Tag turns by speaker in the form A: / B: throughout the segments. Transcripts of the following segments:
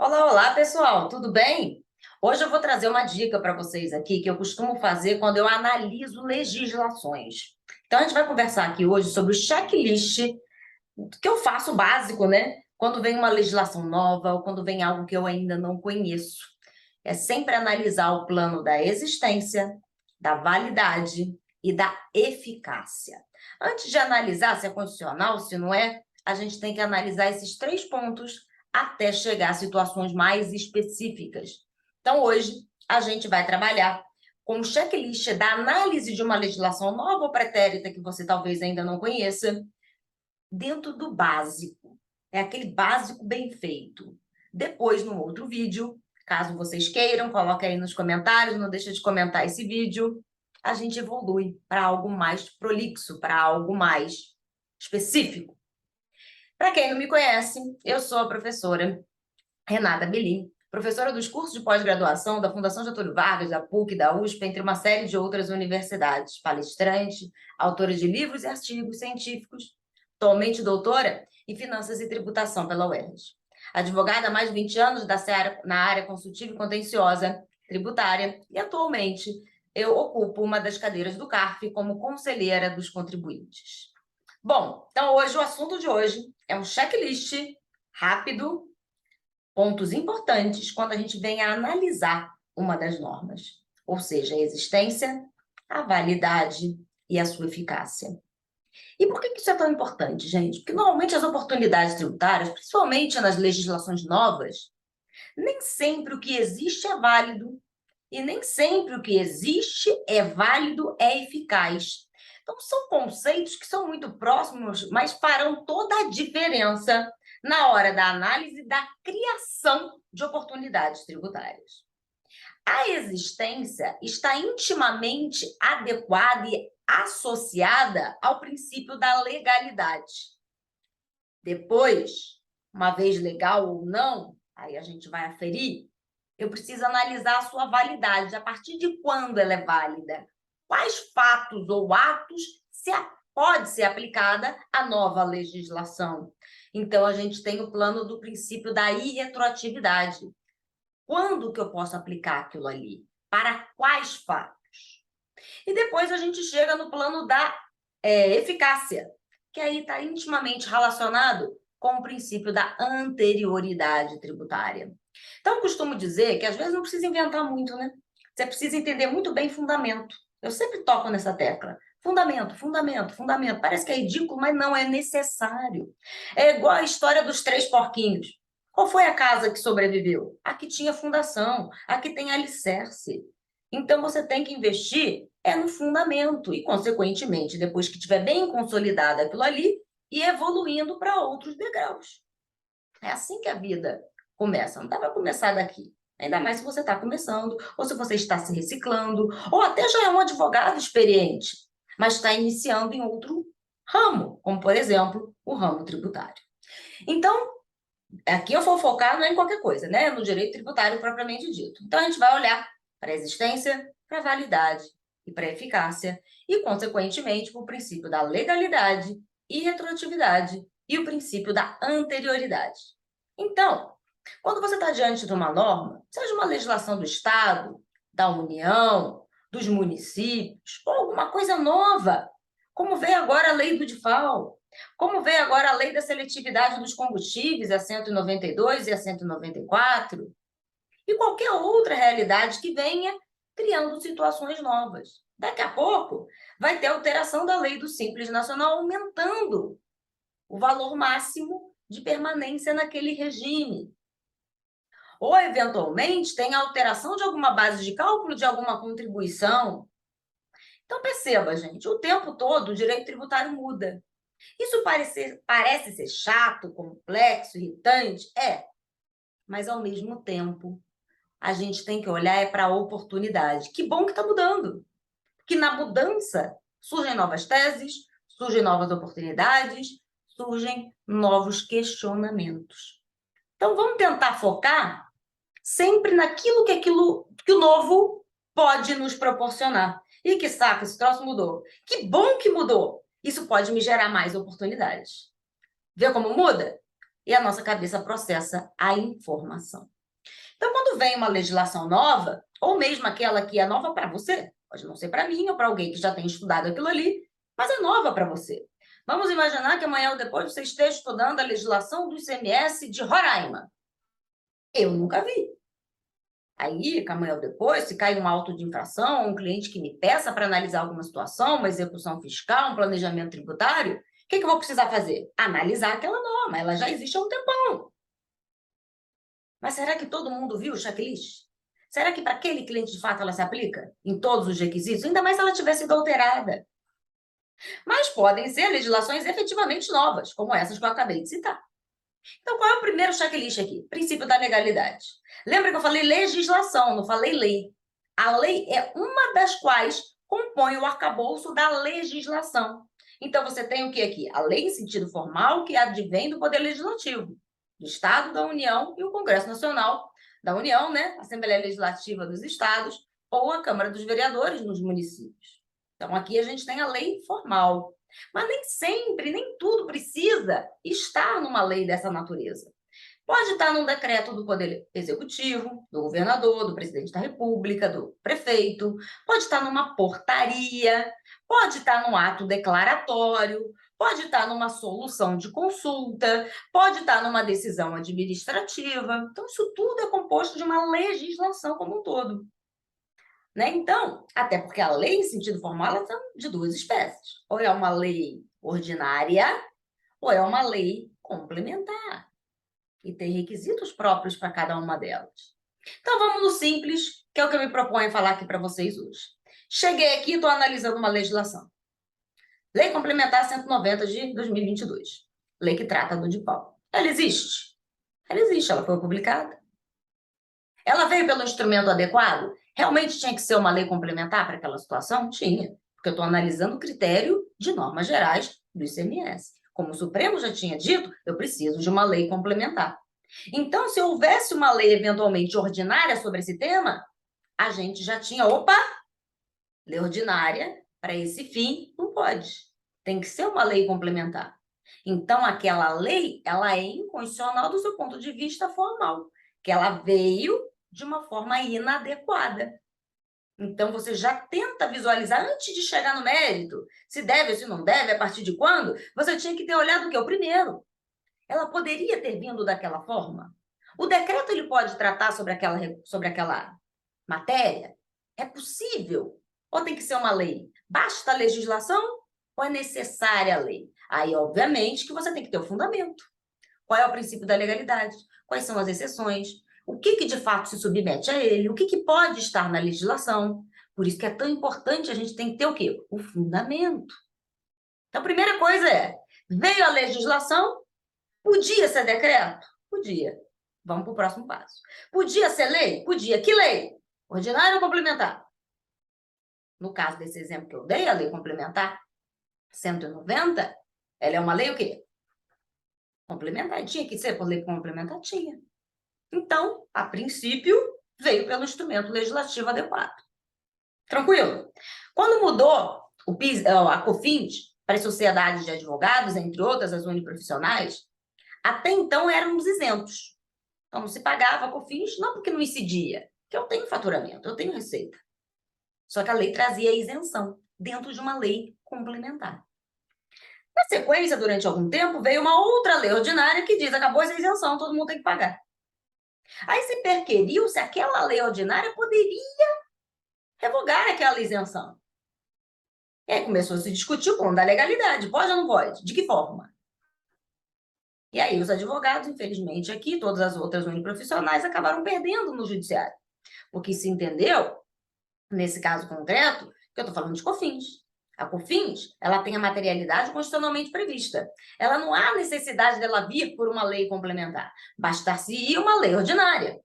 A: Olá, olá, pessoal, tudo bem? Hoje eu vou trazer uma dica para vocês aqui que eu costumo fazer quando eu analiso legislações. Então, a gente vai conversar aqui hoje sobre o checklist que eu faço básico, né? Quando vem uma legislação nova ou quando vem algo que eu ainda não conheço. É sempre analisar o plano da existência, da validade e da eficácia. Antes de analisar se é condicional, se não é, a gente tem que analisar esses três pontos até chegar a situações mais específicas. Então, hoje, a gente vai trabalhar com o checklist da análise de uma legislação nova ou pretérita que você talvez ainda não conheça, dentro do básico. É aquele básico bem feito. Depois, no outro vídeo, caso vocês queiram, coloque aí nos comentários, não deixa de comentar esse vídeo, a gente evolui para algo mais prolixo, para algo mais específico. Para quem não me conhece, eu sou a professora Renata Belim, professora dos cursos de pós-graduação da Fundação Getúlio Vargas, da PUC, da USP, entre uma série de outras universidades, palestrante, autora de livros e artigos científicos, atualmente doutora em Finanças e Tributação pela UERJ. Advogada há mais de 20 anos na área consultiva e contenciosa tributária e, atualmente, eu ocupo uma das cadeiras do CARF como conselheira dos contribuintes. Bom, então hoje o assunto de hoje é um checklist rápido, pontos importantes quando a gente vem a analisar uma das normas, ou seja, a existência, a validade e a sua eficácia. E por que isso é tão importante, gente? Porque normalmente as oportunidades tributárias, principalmente nas legislações novas, nem sempre o que existe é válido e nem sempre o que existe é válido, é eficaz. Então, são conceitos que são muito próximos, mas farão toda a diferença na hora da análise da criação de oportunidades tributárias. A existência está intimamente adequada e associada ao princípio da legalidade. Depois, uma vez legal ou não, aí a gente vai aferir, eu preciso analisar a sua validade. A partir de quando ela é válida? Quais fatos ou atos pode ser aplicada a nova legislação? Então, a gente tem o plano do princípio da irretroatividade. Quando que eu posso aplicar aquilo ali? Para quais fatos? E depois a gente chega no plano da eficácia, que aí está intimamente relacionado com o princípio da anterioridade tributária. Então, eu costumo dizer que às vezes não precisa inventar muito, né? Você precisa entender muito bem fundamento. Eu sempre toco nessa tecla. Fundamento, fundamento, fundamento. Parece que é ridículo, mas não é necessário. É igual a história dos três porquinhos. Qual foi a casa que sobreviveu? A que tinha fundação, a que tem alicerce. Então, você tem que investir no fundamento e, consequentemente, depois que estiver bem consolidado aquilo ali, e evoluindo para outros degraus. É assim que a vida começa, não dá para começar daqui. Ainda mais se você está começando, ou se você está se reciclando, ou até já é um advogado experiente, mas está iniciando em outro ramo, como, por exemplo, o ramo tributário. Então, aqui eu vou focar não em qualquer coisa, né? No direito tributário propriamente dito. Então, a gente vai olhar para a existência, para a validade e para a eficácia, e, consequentemente, para o princípio da legalidade e retroatividade e o princípio da anterioridade. Então, quando você está diante de uma norma, seja uma legislação do Estado, da União, dos municípios, ou alguma coisa nova, como veio agora a lei do DIFAL, como veio agora a lei da seletividade dos combustíveis, a 192 e a 194, e qualquer outra realidade que venha criando situações novas. Daqui a pouco, vai ter alteração da lei do Simples Nacional, aumentando o valor máximo de permanência naquele regime. Ou, eventualmente, tem alteração de alguma base de cálculo de alguma contribuição. Então, perceba, gente, o tempo todo o direito tributário muda. Isso parece ser chato, complexo, irritante? É, mas, ao mesmo tempo, a gente tem que olhar para a oportunidade. Que bom que está mudando, porque na mudança surgem novas teses, surgem novas oportunidades, surgem novos questionamentos. Então, vamos tentar focar sempre naquilo que o novo pode nos proporcionar. E que saco, esse troço mudou. Que bom que mudou. Isso pode me gerar mais oportunidades. Vê como muda? e a nossa cabeça processa a informação. Então, quando vem uma legislação nova, ou mesmo aquela que é nova para você, pode não ser para mim ou para alguém que já tem estudado aquilo ali, mas é nova para você. Vamos imaginar que amanhã ou depois você esteja estudando a legislação do ICMS de Roraima. Eu nunca vi. Aí, amanhã ou depois, se cai um auto de infração, um cliente que me peça para analisar alguma situação, uma execução fiscal, um planejamento tributário, o que eu vou precisar fazer? Analisar aquela norma, ela já existe há um tempão. Mas será que todo mundo viu o checklist? Será que para aquele cliente, de fato, ela se aplica em todos os requisitos? Ainda mais se ela tivesse sido alterada. Mas podem ser legislações efetivamente novas, como essas que eu acabei de citar. Então, qual é o primeiro checklist aqui? Princípio da legalidade. Lembra que eu falei legislação, não falei lei. A lei é uma das quais compõe o arcabouço da legislação. Então, você tem o que aqui? A lei em sentido formal, que advém do Poder Legislativo, do Estado, da União e o Congresso Nacional da União, né? A Assembleia Legislativa dos Estados ou a Câmara dos Vereadores nos municípios. Então, aqui a gente tem a lei formal. Mas nem sempre, nem tudo precisa estar numa lei dessa natureza. Pode estar num decreto do Poder Executivo, do governador, do presidente da República, do prefeito, pode estar numa portaria, pode estar num ato declaratório, pode estar numa solução de consulta, pode estar numa decisão administrativa. Então, isso tudo é composto de uma legislação como um todo. Né? Então, até porque a lei, em sentido formal, ela são de duas espécies. Ou é uma lei ordinária, ou é uma lei complementar. E tem requisitos próprios para cada uma delas. Então, vamos no simples, que é o que eu me proponho falar aqui para vocês hoje. Cheguei aqui e estou analisando uma legislação. Lei Complementar 190 de 2022. Lei que trata do DIPAL. Ela existe? Ela existe, ela foi publicada. Ela veio pelo instrumento adequado? Realmente tinha que ser uma lei complementar para aquela situação? Tinha, porque eu estou analisando o critério de normas gerais do ICMS. Como o Supremo já tinha dito, eu preciso de uma lei complementar. Então, se houvesse uma lei eventualmente ordinária sobre esse tema, a gente já tinha, opa, lei ordinária, para esse fim, não pode. Tem que ser uma lei complementar. Então, aquela lei, ela é inconstitucional do seu ponto de vista formal, que ela veio de uma forma inadequada. Então, você já tenta visualizar, antes de chegar no mérito, se deve ou se não deve, a partir de quando, você tinha que ter olhado o quê? O primeiro. Ela poderia ter vindo daquela forma? O decreto ele pode tratar sobre aquela matéria? É possível? Ou tem que ser uma lei? Basta a legislação ou é necessária a lei? Aí, obviamente, que você tem que ter o fundamento. Qual é o princípio da legalidade? Quais são as exceções? O que de fato se submete a ele? O que pode estar na legislação? Por isso que é tão importante a gente tem que ter o quê? O fundamento. Então, a primeira coisa é, veio a legislação, podia ser decreto? Podia. Vamos para o próximo passo. Podia ser lei? Podia. Que lei? Ordinária ou complementar? No caso desse exemplo que eu dei, a lei complementar 190, ela é uma lei o quê? Complementar. Tinha que ser por lei complementar? Tinha. Então, a princípio, veio pelo instrumento legislativo adequado. Tranquilo? Quando mudou a COFINS para as sociedades de advogados, entre outras, as uniprofissionais, até então éramos isentos. Então, não se pagava a COFINS, não porque não incidia, porque eu tenho faturamento, eu tenho receita. Só que a lei trazia isenção dentro de uma lei complementar. Na sequência, durante algum tempo, veio uma outra lei ordinária que diz: acabou essa isenção, todo mundo tem que pagar. Aí se perquiriu se aquela lei ordinária poderia revogar aquela isenção. E aí começou a se discutir o ponto da legalidade. Pode ou não pode? De que forma? E aí os advogados, infelizmente aqui, todas as outras uniprofissionais acabaram perdendo no judiciário. Porque se entendeu, nesse caso concreto, que eu estou falando de COFINS. A COFINS, ela tem a materialidade constitucionalmente prevista. Ela não há necessidade dela vir por uma lei complementar. Bastar-se uma lei ordinária.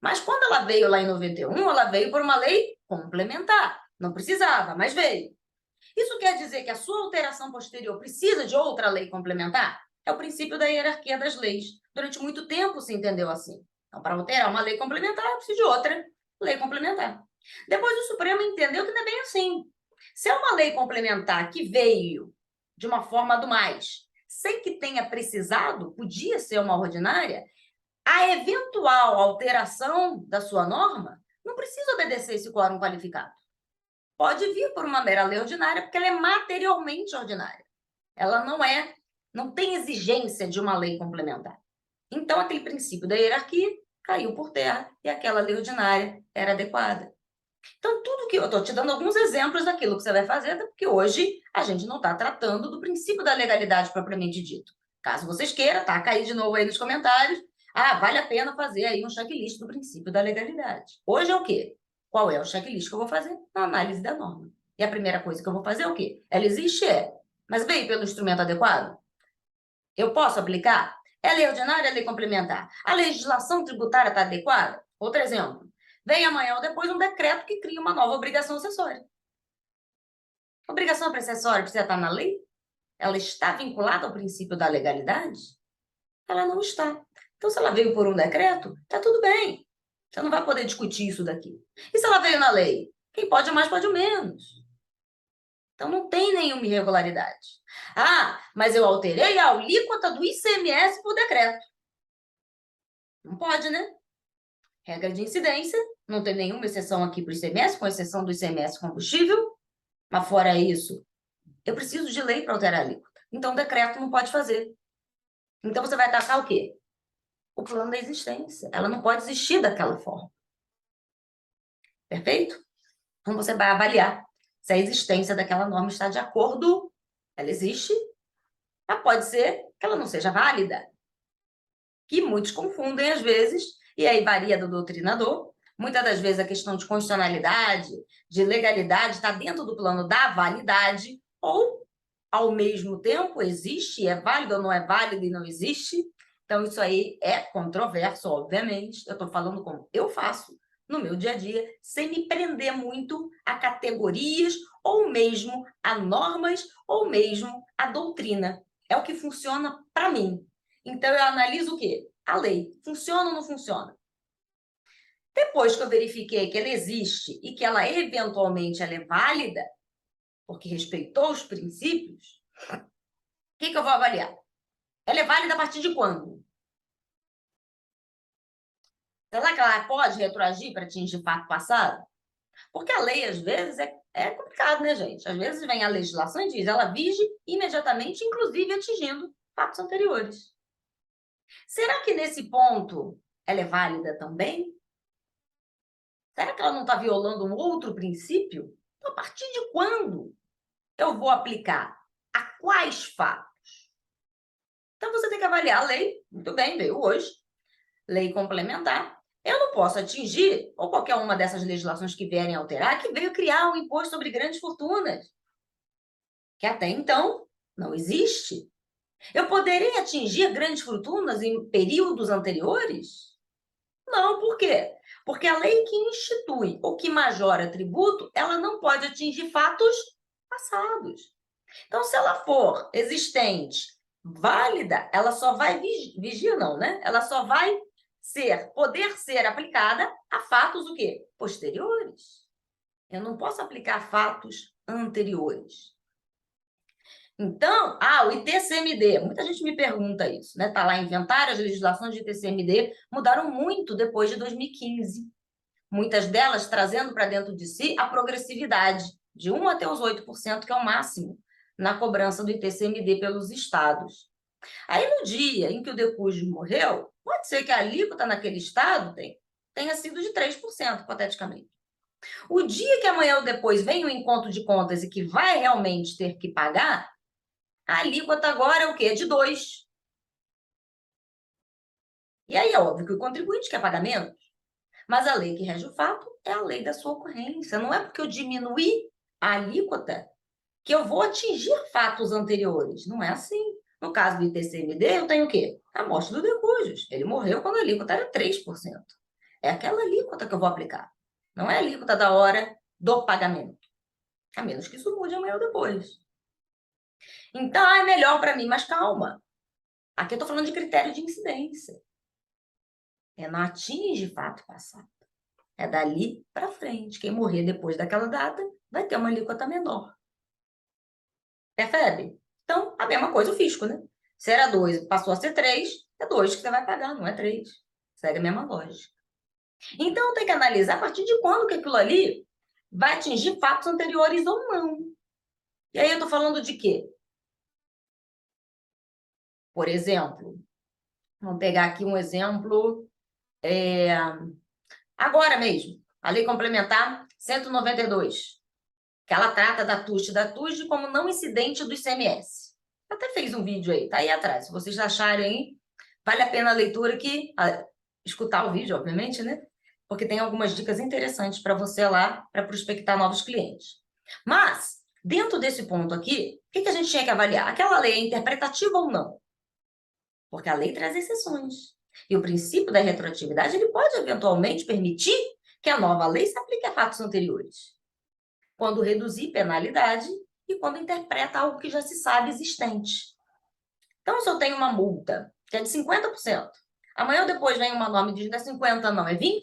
A: Mas quando ela veio lá em 91, ela veio por uma lei complementar. Não precisava, mas veio. Isso quer dizer que a sua alteração posterior precisa de outra lei complementar? É o princípio da hierarquia das leis. Durante muito tempo se entendeu assim. Então, para alterar uma lei complementar, precisa de outra lei complementar. Depois o Supremo entendeu que não é bem assim. Se é uma lei complementar que veio de uma forma do mais, sem que tenha precisado, podia ser uma ordinária, a eventual alteração da sua norma não precisa obedecer esse quórum qualificado. Pode vir por uma mera lei ordinária, porque ela é materialmente ordinária. Ela não tem exigência de uma lei complementar. Então, aquele princípio da hierarquia caiu por terra e aquela lei ordinária era adequada. Então, tudo que eu estou te dando alguns exemplos daquilo que você vai fazer, porque hoje a gente não está tratando do princípio da legalidade propriamente dito. Caso vocês queiram, tá? Cair de novo aí nos comentários. Vale a pena fazer aí um checklist do princípio da legalidade. Hoje é o quê? Qual é o checklist que eu vou fazer? A análise da norma. E a primeira coisa que eu vou fazer é o quê? Ela existe? Mas veio pelo instrumento adequado? Eu posso aplicar? É lei ordinária, é lei complementar? A legislação tributária está adequada? Outro exemplo. Vem amanhã ou depois um decreto que cria uma nova obrigação acessória. A obrigação acessória precisa estar na lei? Ela está vinculada ao princípio da legalidade? Ela não está. Então, se ela veio por um decreto, está tudo bem. Você não vai poder discutir isso daqui. E se ela veio na lei? Quem pode mais, pode o menos. Então, não tem nenhuma irregularidade. Mas eu alterei a alíquota do ICMS por decreto. Não pode, né? Regra de incidência, não tem nenhuma exceção aqui para o ICMS, com exceção do ICMS combustível. Mas fora isso, eu preciso de lei para alterar a alíquota. Então, o decreto não pode fazer. Então, você vai tacar o quê? O plano da existência. Ela não pode existir daquela forma. Perfeito? Então, você vai avaliar se a existência daquela norma está de acordo. Ela existe, mas pode ser que ela não seja válida. Que muitos confundem às vezes, e aí varia do doutrinador. Muitas das vezes a questão de constitucionalidade, de legalidade, está dentro do plano da validade, ou, ao mesmo tempo, existe, é válido ou não é válido e não existe. Então, isso aí é controverso, obviamente. Eu estou falando como eu faço no meu dia a dia, sem me prender muito a categorias, ou mesmo a normas, ou mesmo a doutrina. É o que funciona para mim. Então, eu analiso o quê? A lei. Funciona ou não funciona? Depois que eu verifiquei que ela existe e que ela eventualmente ela é válida, porque respeitou os princípios, o que eu vou avaliar? Ela é válida a partir de quando? Será que ela pode retroagir para atingir fato passado? Porque a lei, às vezes, é complicado, né, gente? Às vezes vem a legislação e diz, ela vige imediatamente, inclusive atingindo fatos anteriores. Será que nesse ponto ela é válida também? Será que ela não está violando um outro princípio? Então, a partir de quando eu vou aplicar? A quais fatos? Então, você tem que avaliar a lei. Muito bem, veio hoje. Lei complementar. Eu não posso atingir, ou qualquer uma dessas legislações que vierem alterar, que veio criar um imposto sobre grandes fortunas, que até então não existe. Eu poderei atingir grandes fortunas em períodos anteriores? Não, por quê? Porque a lei que institui ou que majora tributo, ela não pode atingir fatos passados. Então, se ela for existente, válida, ela só vai vigia não, né? Ela só vai poder ser aplicada a fatos o quê? Posteriores. Eu não posso aplicar fatos anteriores. Então, o ITCMD, muita gente me pergunta isso, né? Está lá inventário, as legislações de ITCMD mudaram muito depois de 2015. Muitas delas trazendo para dentro de si a progressividade, de 1 até os 8%, que é o máximo na cobrança do ITCMD pelos estados. Aí, no dia em que o Decúgio morreu, pode ser que a alíquota naquele estado tenha sido de 3%, hipoteticamente. O dia que amanhã ou depois vem o encontro de contas e que vai realmente ter que pagar, a alíquota agora é o quê? De 2%. E aí é óbvio que o contribuinte quer pagamento, mas a lei que rege o fato é a lei da sua ocorrência. Não é porque eu diminuí a alíquota que eu vou atingir fatos anteriores. Não é assim. No caso do ITCMD, eu tenho o quê? A morte do Decúgios. Ele morreu quando a alíquota era 3%. É aquela alíquota que eu vou aplicar. Não é a alíquota da hora do pagamento. A menos que isso mude amanhã ou depois. Então, é melhor para mim, mas calma. Aqui eu estou falando de critério de incidência. Não atinge fato passado. É dali para frente. Quem morrer depois daquela data vai ter uma alíquota menor. Percebe? Então, a mesma coisa o fisco, né? Se era 2 e passou a ser 3, é 2 que você vai pagar, não é 3. Segue a mesma lógica. Então, tem que analisar a partir de quando que aquilo ali vai atingir fatos anteriores ou não. E aí eu estou falando de quê? Por exemplo, vamos pegar aqui um exemplo, agora mesmo, a Lei Complementar 192, que ela trata da TUST e da TUSD como não incidente do ICMS. Até fez um vídeo aí, tá aí atrás. Se vocês acharem aí, vale a pena a leitura aqui, escutar o vídeo, obviamente, né? Porque tem algumas dicas interessantes para você lá, para prospectar novos clientes. Mas, dentro desse ponto aqui, o que a gente tinha que avaliar? Aquela lei é interpretativa ou não? Porque a lei traz exceções. E o princípio da retroatividade, ele pode eventualmente permitir que a nova lei se aplique a fatos anteriores, quando reduzir penalidade e quando interpreta algo que já se sabe existente. Então, se eu tenho uma multa que é de 50%, amanhã ou depois vem uma norma e diz que é 50%, não, é 20%,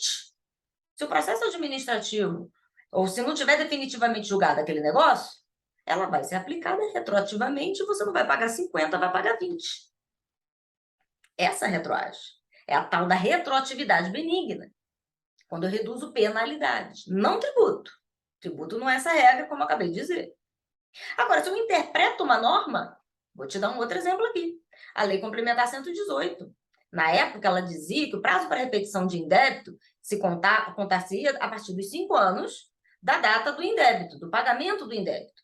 A: se o processo administrativo, ou se não tiver definitivamente julgado aquele negócio, ela vai ser aplicada retroativamente e você não vai pagar 50%, vai pagar 20%. Essa retroage é a tal da retroatividade benigna, quando eu reduzo penalidades, não tributo. Tributo não é essa regra, como eu acabei de dizer. Agora, se eu interpreto uma norma, vou te dar um outro exemplo aqui. A Lei Complementar 118. Na época, ela dizia que o prazo para repetição de indébito se contar-se a partir dos 5 anos da data do indébito, do pagamento do indébito.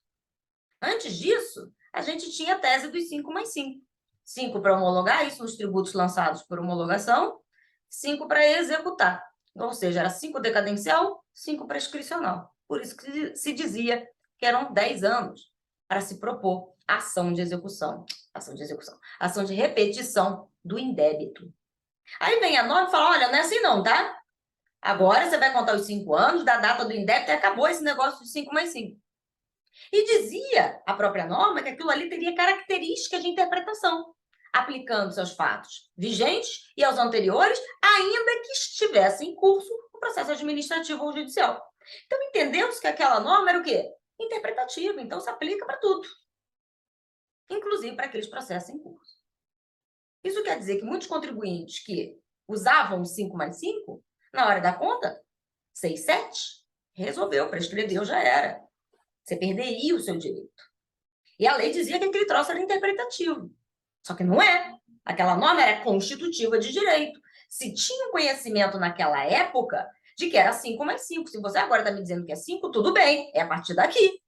A: Antes disso, a gente tinha a tese dos 5 mais 5. 5 para homologar, isso nos tributos lançados por homologação, 5 para executar. Ou seja, era 5 decadencial, 5 prescricional. Por isso que se dizia que eram 10 anos para se propor ação de repetição do indébito. Aí vem a norma e fala, olha, não é assim não, tá? Agora você vai contar os 5 anos da data do indébito e acabou esse negócio de 5 mais 5. E dizia a própria norma que aquilo ali teria características de interpretação, aplicando-se aos fatos vigentes e aos anteriores, ainda que estivesse em curso o processo administrativo ou judicial. Então, entendemos que aquela norma era o quê? Interpretativa, então se aplica para tudo, inclusive para aqueles processos em curso. Isso quer dizer que muitos contribuintes que usavam 5 mais 5, na hora da conta, 6, 7, resolveu, prescreveu, já era. Você perderia o seu direito. E a lei dizia que aquele troço era interpretativo. Só que não é. Aquela norma era constitutiva de direito. Se tinha um conhecimento naquela época de que era 5 mais 5. Se você agora está me dizendo que é 5, tudo bem, é a partir daqui.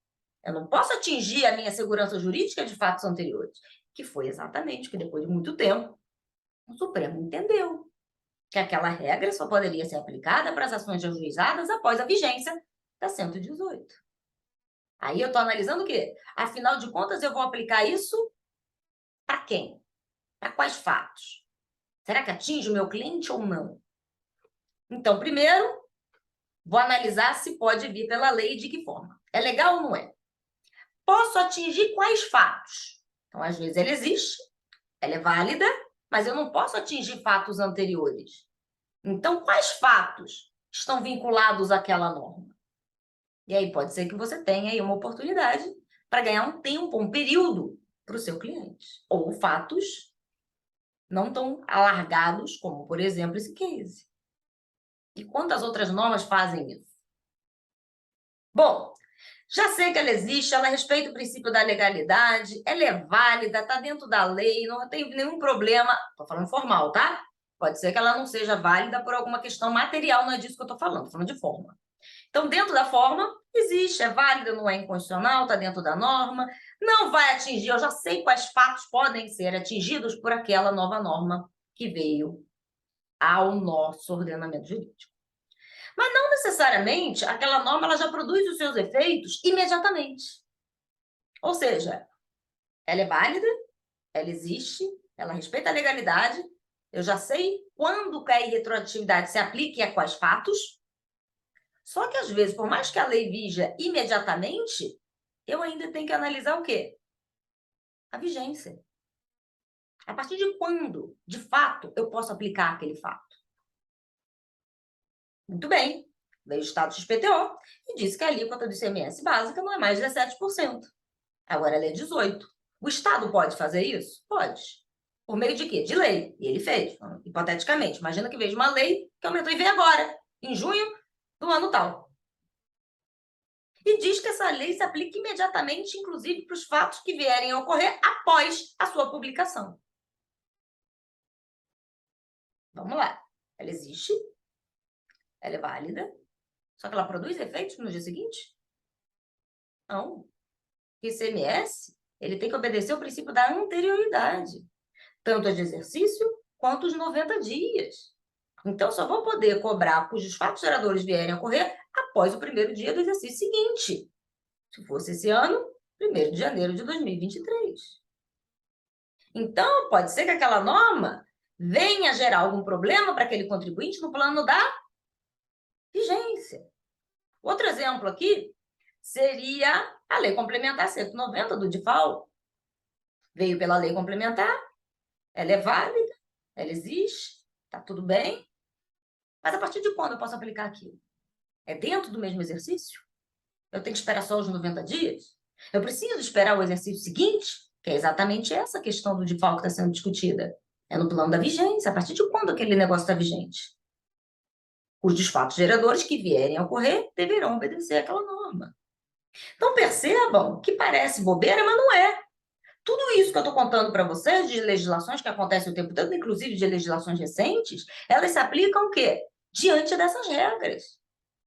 A: Eu não posso atingir a minha segurança jurídica de fatos anteriores. Que foi exatamente o que, depois de muito tempo, o Supremo entendeu. Que aquela regra só poderia ser aplicada para as ações ajuizadas após a vigência da 118. Aí eu estou analisando o quê? Afinal de contas, eu vou aplicar isso para quem? Para quais fatos? Será que atinge o meu cliente ou não? Então, primeiro, vou analisar se pode vir pela lei e de que forma. É legal ou não é? Posso atingir quais fatos? Então, às vezes ela existe, ela é válida, mas eu não posso atingir fatos anteriores. Então, quais fatos estão vinculados àquela norma? E aí pode ser que você tenha aí uma oportunidade para ganhar um tempo, um período para o seu cliente. Ou fatos não tão alargados como, por exemplo, esse case. E quantas outras normas fazem isso? Bom, já sei que ela existe, ela respeita o princípio da legalidade, ela é válida, está dentro da lei, não tem nenhum problema. Estou falando formal, tá? Pode ser que ela não seja válida por alguma questão material, não é disso que eu estou falando, estou falando de forma. Então, dentro da forma, existe, é válida, não é inconstitucional, está dentro da norma, não vai atingir, eu já sei quais fatos podem ser atingidos por aquela nova norma que veio ao nosso ordenamento jurídico. Mas não necessariamente aquela norma ela já produz os seus efeitos imediatamente. Ou seja, ela é válida, ela existe, ela respeita a legalidade, eu já sei quando que a irretroatividade se aplica e a quais fatos. Só que, às vezes, por mais que a lei vija imediatamente, eu ainda tenho que analisar o quê? A vigência. A partir de quando, de fato, eu posso aplicar aquele fato? Muito bem, veio o Estado XPTO e disse que a alíquota do ICMS básica não é mais 17%. Agora ela é 18%. O Estado pode fazer isso? Pode. Por meio de quê? De lei. E ele fez, hipoteticamente. Imagina que veio uma lei que aumentou e veio agora, em junho do ano tal. E diz que essa lei se aplica imediatamente, inclusive, para os fatos que vierem a ocorrer após a sua publicação. Vamos lá. Ela existe, ela é válida, só que ela produz efeitos no dia seguinte? Não. O ICMS, ele tem que obedecer ao princípio da anterioridade, tanto a de exercício quanto os 90 dias. Então, só vou poder cobrar cujos fatos geradores vierem a ocorrer após o primeiro dia do exercício seguinte. Se fosse esse ano, 1º de janeiro de 2023. Então, pode ser que aquela norma venha gerar algum problema para aquele contribuinte no plano da vigência. Outro exemplo aqui seria a Lei Complementar 190 do DIFAL. Veio pela Lei Complementar, ela é válida, ela existe, está tudo bem, mas a partir de quando eu posso aplicar aquilo? É dentro do mesmo exercício? Eu tenho que esperar só os 90 dias? Eu preciso esperar o exercício seguinte? Que é exatamente essa questão do DIFAL que está sendo discutida. É no plano da vigência. A partir de quando aquele negócio está vigente? Os fatos geradores que vierem a ocorrer deverão obedecer àquela norma. Então, percebam que parece bobeira, mas não é. Tudo isso que eu estou contando para vocês, de legislações que acontecem o tempo todo, inclusive de legislações recentes, elas se aplicam o quê? Diante dessas regras.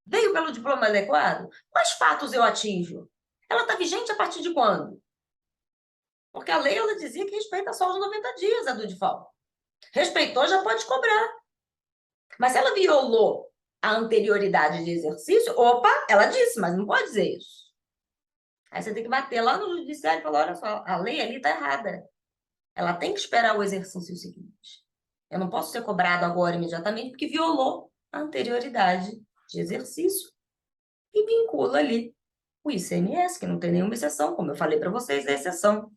A: Veio pelo diploma adequado? Quais fatos eu atinjo? Ela está vigente a partir de quando? Porque a lei ela dizia que respeita só os 90 dias, a do DIFAL. Respeitou, já pode cobrar. Mas se ela violou a anterioridade de exercício, opa, ela disse, mas não pode dizer isso. Aí você tem que bater lá no judiciário e falar, olha só, a lei ali está errada. Ela tem que esperar o exercício seguinte. Eu não posso ser cobrado agora imediatamente porque violou a anterioridade de exercício e vincula ali o ICMS, que não tem nenhuma exceção, como eu falei para vocês, a exceção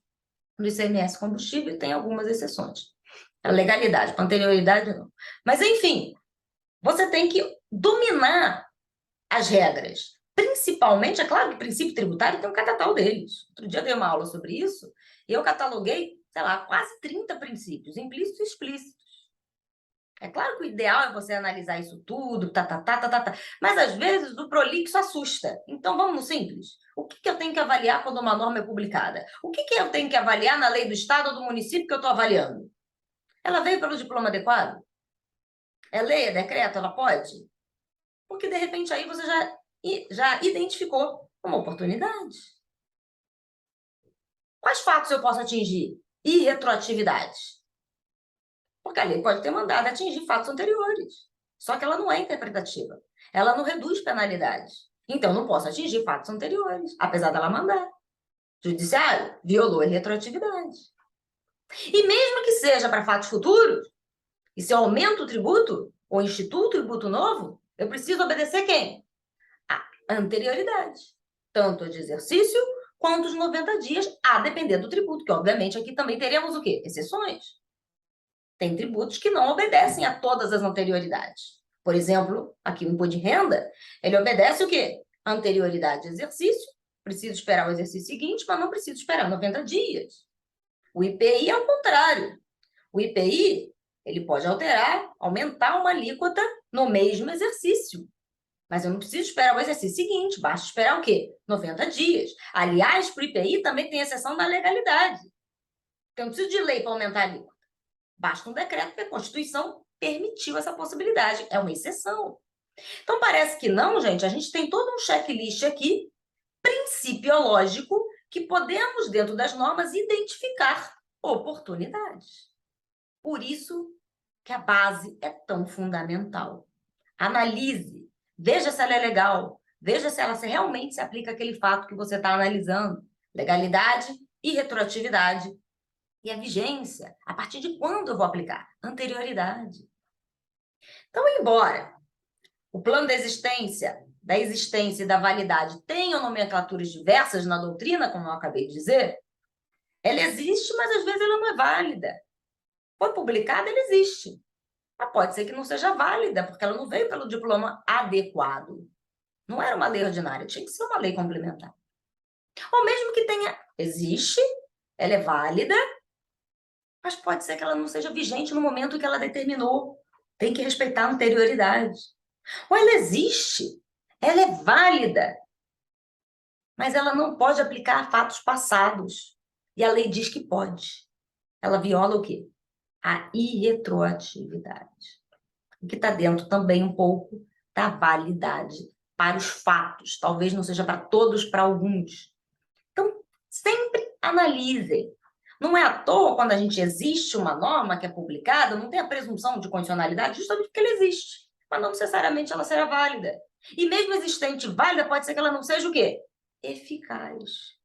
A: do ICMS combustível tem algumas exceções. A legalidade, para anterioridade não. Mas, enfim, você tem que dominar as regras. Principalmente, é claro que o princípio tributário tem um catatal deles. Outro dia eu dei uma aula sobre isso e eu cataloguei, sei lá, quase 30 princípios, implícitos e explícitos. É claro que o ideal é você analisar isso tudo, mas às vezes o prolixo assusta. Então vamos no simples. O que eu tenho que avaliar quando uma norma é publicada? O que eu tenho que avaliar na lei do estado ou do município que eu estou avaliando? Ela veio pelo diploma adequado? É lei, é decreto, ela pode? Porque de repente aí você já identificou uma oportunidade. Quais fatos eu posso atingir? Irretroatividade. Porque a lei pode ter mandado atingir fatos anteriores. Só que ela não é interpretativa. Ela não reduz penalidade. Então, não posso atingir fatos anteriores, apesar dela mandar. Judiciário violou a retroatividade. E mesmo que seja para fatos futuros, e se eu aumento o tributo, ou instituo o tributo novo, eu preciso obedecer quem? A anterioridade. Tanto a de exercício, quanto os 90 dias, a depender do tributo, que obviamente aqui também teremos o quê? Exceções. Tem tributos que não obedecem a todas as anterioridades. Por exemplo, aqui o imposto de renda, ele obedece o quê? Anterioridade de exercício, preciso esperar o exercício seguinte, mas não preciso esperar 90 dias. O IPI é o contrário. O IPI, ele pode alterar, aumentar uma alíquota no mesmo exercício. Mas eu não preciso esperar o exercício seguinte, basta esperar o quê? 90 dias. Aliás, para o IPI também tem exceção da legalidade. Então, eu não preciso de lei para aumentar a alíquota. Basta um decreto, porque a Constituição permitiu essa possibilidade. É uma exceção. Então, parece que não, gente. A gente tem todo um checklist aqui, principiológico, que podemos, dentro das normas, identificar oportunidades. Por isso que a base é tão fundamental. Analise, veja se ela é legal, veja se ela realmente se aplica àquele fato que você está analisando. Legalidade e retroatividade. E a vigência, a partir de quando eu vou aplicar? Anterioridade. Então, embora o plano da existência e da validade tenham nomenclaturas diversas na doutrina, como eu acabei de dizer, ela existe, mas às vezes ela não é válida. Foi publicada, ela existe. Mas pode ser que não seja válida, porque ela não veio pelo diploma adequado. Não era uma lei ordinária, tinha que ser uma lei complementar. Ou mesmo que tenha, existe, ela é válida, Mas pode ser que ela não seja vigente no momento que ela determinou. Tem que respeitar a anterioridade. Ou ela existe, ela é válida, mas ela não pode aplicar a fatos passados. E a lei diz que pode. Ela viola o quê? A irretroatividade. O que está dentro também um pouco da validade para os fatos. Talvez não seja para todos, para alguns. Então, sempre analisem. Não é à toa, quando a gente existe uma norma que é publicada, não tem a presunção de condicionalidade justamente porque ela existe, mas não necessariamente ela será válida. E mesmo existente válida, pode ser que ela não seja o quê? Eficaz.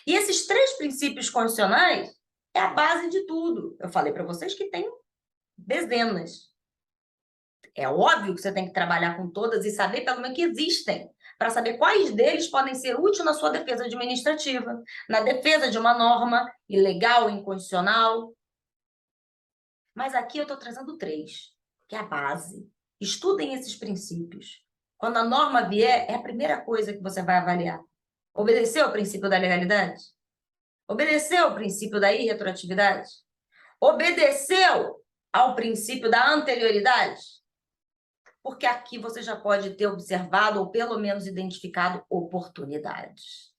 A: E esses três princípios condicionais é a base de tudo. Eu falei para vocês que tem dezenas. É óbvio que você tem que trabalhar com todas e saber pelo menos que existem, para saber quais deles podem ser úteis na sua defesa administrativa, na defesa de uma norma ilegal, inconstitucional. Mas aqui eu estou trazendo três, que é a base. Estudem esses princípios. Quando a norma vier, é a primeira coisa que você vai avaliar. Obedeceu ao princípio da legalidade? Obedeceu ao princípio da irretroatividade? Obedeceu ao princípio da anterioridade? Porque aqui você já pode ter observado ou pelo menos identificado oportunidades.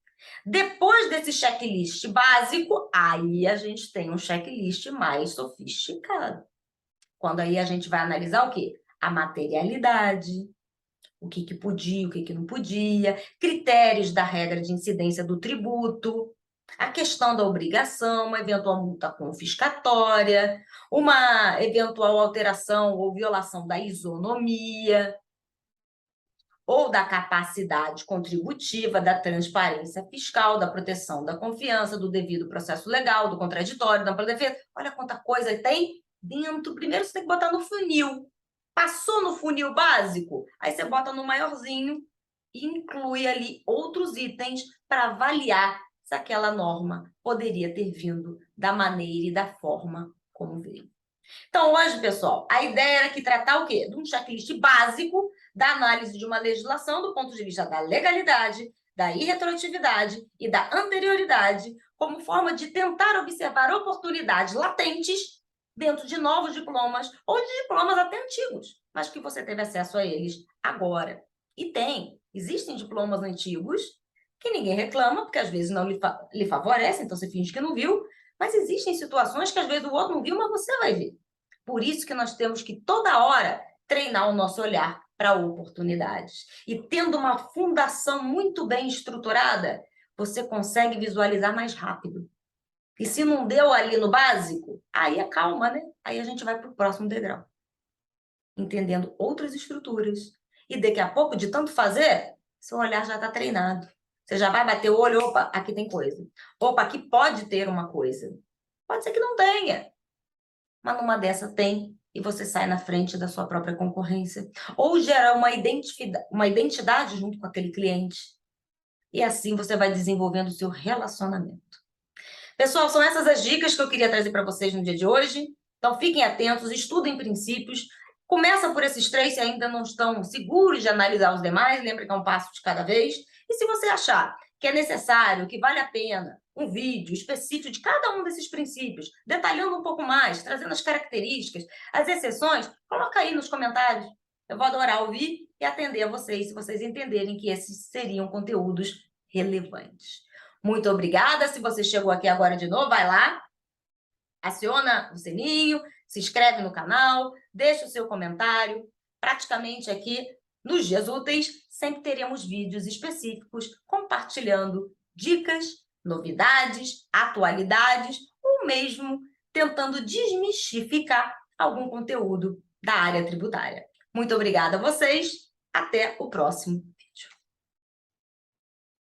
A: Depois desse checklist básico, aí a gente tem um checklist mais sofisticado. Quando aí a gente vai analisar o quê? A materialidade, o que podia, o que não podia, critérios da regra de incidência do tributo, a questão da obrigação, uma eventual multa confiscatória, uma eventual alteração ou violação da isonomia, ou da capacidade contributiva, da transparência fiscal, da proteção da confiança, do devido processo legal, do contraditório, da ampla defesa. Olha quanta coisa tem dentro. Primeiro você tem que botar no funil. Passou no funil básico? Aí você bota no maiorzinho e inclui ali outros itens para avaliar se aquela norma poderia ter vindo da maneira e da forma como veio. Então, hoje, pessoal, a ideia era que tratar o quê? De um checklist básico da análise de uma legislação do ponto de vista da legalidade, da irretroatividade e da anterioridade, como forma de tentar observar oportunidades latentes dentro de novos diplomas ou de diplomas até antigos, mas que você teve acesso a eles agora. E existem diplomas antigos que ninguém reclama, porque às vezes não lhe favorece, então você finge que não viu, mas existem situações que às vezes o outro não viu, mas você vai ver. Por isso que nós temos que toda hora treinar o nosso olhar para oportunidades. E tendo uma fundação muito bem estruturada, você consegue visualizar mais rápido. E se não deu ali no básico, aí acalma, né? Aí a gente vai para o próximo degrau, entendendo outras estruturas. E daqui a pouco, de tanto fazer, seu olhar já está treinado. Você já vai bater o olho, opa, aqui tem coisa. Opa, aqui pode ter uma coisa. Pode ser que não tenha, mas numa dessa tem, e você sai na frente da sua própria concorrência. Ou gera uma identidade junto com aquele cliente. E assim você vai desenvolvendo o seu relacionamento. Pessoal, são essas as dicas que eu queria trazer para vocês no dia de hoje. Então, fiquem atentos, estudem princípios. Começa por esses três, se ainda não estão seguros de analisar os demais. Lembre que é um passo de cada vez. E se você achar que é necessário, que vale a pena, um vídeo específico de cada um desses princípios, detalhando um pouco mais, trazendo as características, as exceções, coloca aí nos comentários. Eu vou adorar ouvir e atender a vocês, se vocês entenderem que esses seriam conteúdos relevantes. Muito obrigada. Se você chegou aqui agora de novo, vai lá, aciona o sininho, se inscreve no canal, deixa o seu comentário. Praticamente aqui, nos dias úteis, sempre teremos vídeos específicos compartilhando dicas, novidades, atualidades, ou mesmo tentando desmistificar algum conteúdo da área tributária. Muito obrigada a vocês. Até o próximo